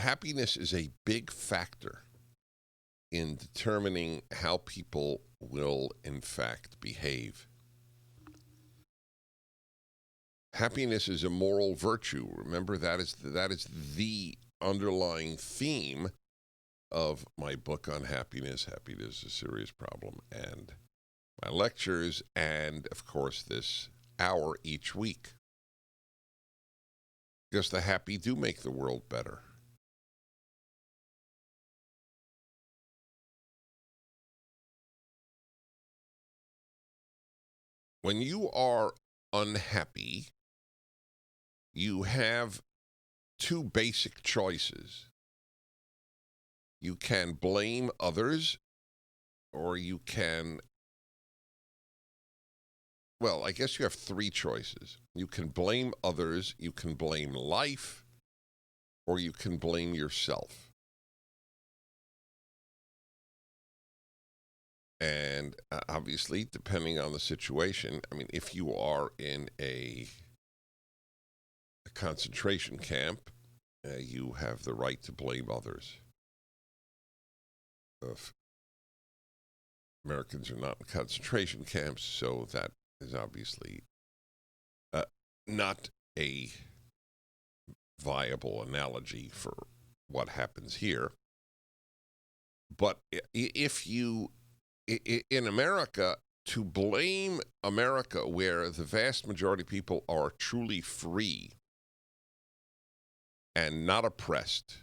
happiness is a big factor in determining how people will, in fact, behave. Happiness is a moral virtue. Remember, that is the underlying theme of my book on happiness. Happiness is a serious problem, and my lectures, and of course this hour each week. Because the happy do make the world better. When you are unhappy, you have two basic choices. You can blame others, or you can, well, I guess you have three choices. You can blame others, you can blame life, or you can blame yourself. And obviously, depending on the situation, I mean, if you are in a concentration camp, you have the right to blame others. Americans are not in concentration camps, so that is obviously not a viable analogy for what happens here. But if you, in America, to blame America, where the vast majority of people are truly free and not oppressed,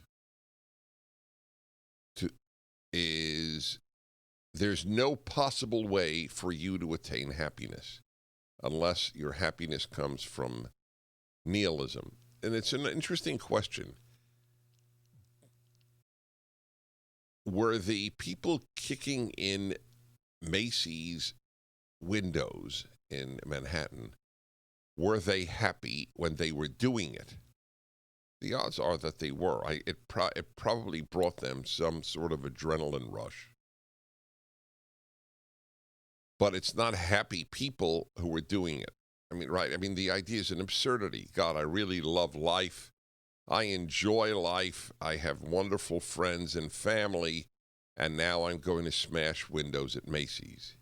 there's no possible way for you to attain happiness unless your happiness comes from nihilism. And it's an interesting question. Were the people kicking in Macy's windows in Manhattan, were they happy when they were doing it? The odds are that they were. It probably brought them some sort of adrenaline rush. But it's not happy people who were doing it. I mean, right? I mean, the idea is an absurdity. God, I really love life. I enjoy life. I have wonderful friends and family. And now I'm going to smash windows at Macy's.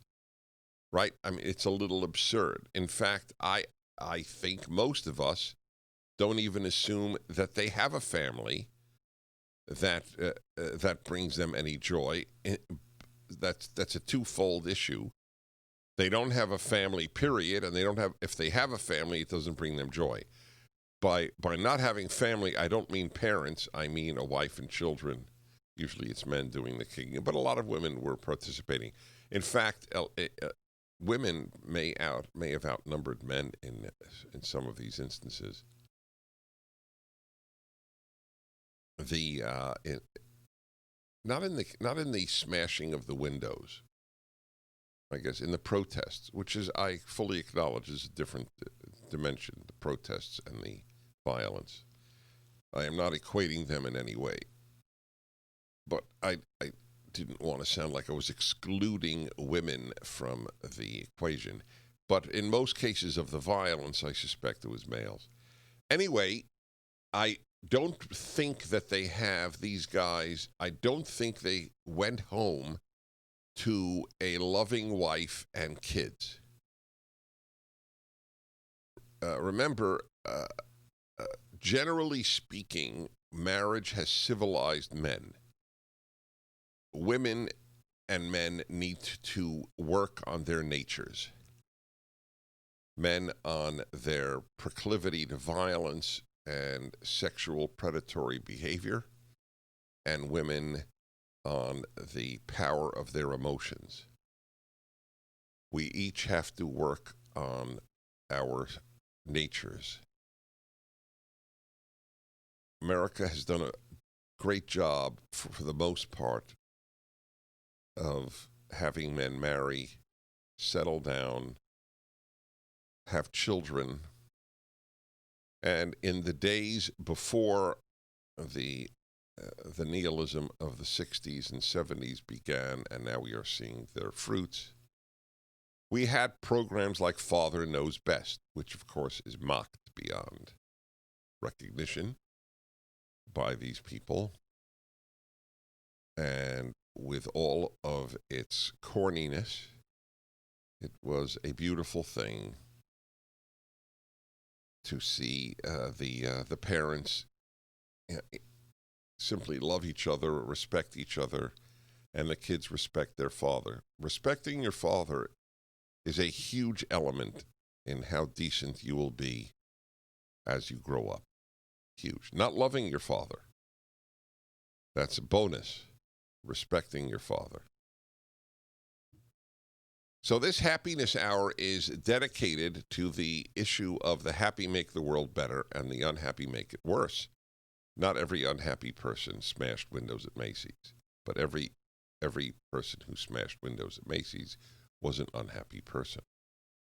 Right? I mean, it's a little absurd. In fact, I think most of us don't even assume that they have a family that brings them any joy. That's a twofold issue. They don't have a family, period, and if they have a family, it doesn't bring them joy. By not having family, I don't mean parents. I mean a wife and children. Usually it's men doing the kicking, but a lot of women were participating. In fact, women may have outnumbered men in some of these instances. Not in the smashing of the windows, I guess, in the protests, which is, I fully acknowledge, is a different dimension, the protests and the violence. I am not equating them in any way. But I didn't want to sound like I was excluding women from the equation. But in most cases of the violence, I suspect it was males. Anyway, I don't think that these guys, I don't think they went home to a loving wife and kids. Remember, generally speaking, marriage has civilized men. Women and men need to work on their natures. Men on their proclivity to violence and sexual predatory behavior, and women on the power of their emotions. We each have to work on our natures. America has done a great job, for the most part, of having men marry, settle down, have children. And in the days before the nihilism of the 60s and 70s began, and now we are seeing their fruits, we had programs like Father Knows Best, which of course is mocked beyond recognition. by these people, and with all of its corniness, it was a beautiful thing to see the parents simply love each other, respect each other, and the kids respect their father. Respecting your father is a huge element in how decent you will be as you grow up. Huge. Not loving your father. That's a bonus. Respecting your father. So this happiness hour is dedicated to the issue of the happy make the world better and the unhappy make it worse. Not every unhappy person smashed windows at Macy's, but every person who smashed windows at Macy's was an unhappy person.